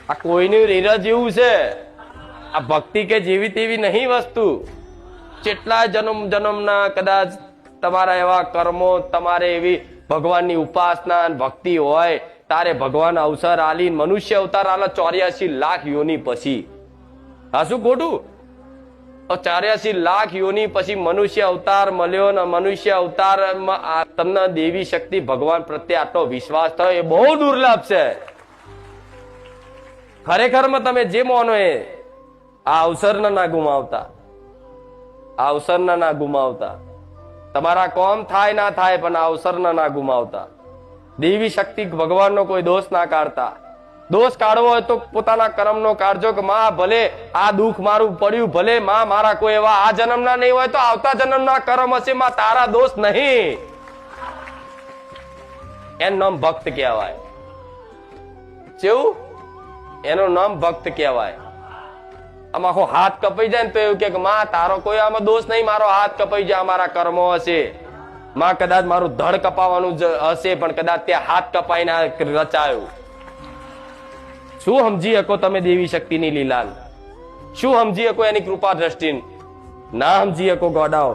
આ કોઈનું રીરજ જેવું છે. આ ભક્તિ કે જેવી તેવી નહીં વસ્તુ. કેટલા જન્મ જન્મના કદાચ તમારા એવા કર્મો, તમારે એવી ભગવાનની ઉપાસના ભક્તિ હોય તારે ભગવાન અવસર આલી મનુષ્ય અવતાર આલા 84 લાખ યોની પછી. હા શું ખોટું? 84 લાખ યોની પછી મનુષ્ય અવતાર મળ્યો ને મનુષ્ય અવતારમાં તમને દેવી શક્તિ ભગવાન પ્રત્યે આટલો વિશ્વાસ થયો એ બહુ દુર્લભ છે. ખરેખરમાં તમે જે માનો એ આ અવસર ના ગુમાવતા, આ અવસર ના ગુમાવતા. તમારા કોમ થાય ના થાય પણ આ અવસર ના ગુમાવતા. દેવી શક્તિ ભગવાનનો કોઈ દોષ ના કાઢતા. દોષ કાઢવો હોય તો પોતાના કર્મનો કાઢજો કે માં ભલે આ દુઃખ મારું પડ્યું, ભલે માં મારા કોઈ એવા આ જન્મના નહીં હોય તો આવતા જન્મના કર્મ હશે, માં તારા દોષ નહીં. એનું નામ ભક્ત કહેવાય. કેવું? એનું નામ ભક્ત કહેવાય. આમ આખો હાથ કપાઈ જાય ને તો એવું કે માં તારો કોઈ આમાં દોષ નહીં, મારો હાથ કપાઈ જાય, અમારા કર્મો હશે. માં કદાચ મારું ધડ કપાવવાનું હશે પણ કદાચ ત્યાં હાથ કપાઈને રચાયું. શું સમજી શકો તમે દેવી શક્તિની લીલા? શું સમજી શકો એની કૃપા દ્રષ્ટિ? ના સમજી શકો ગોડાઓ.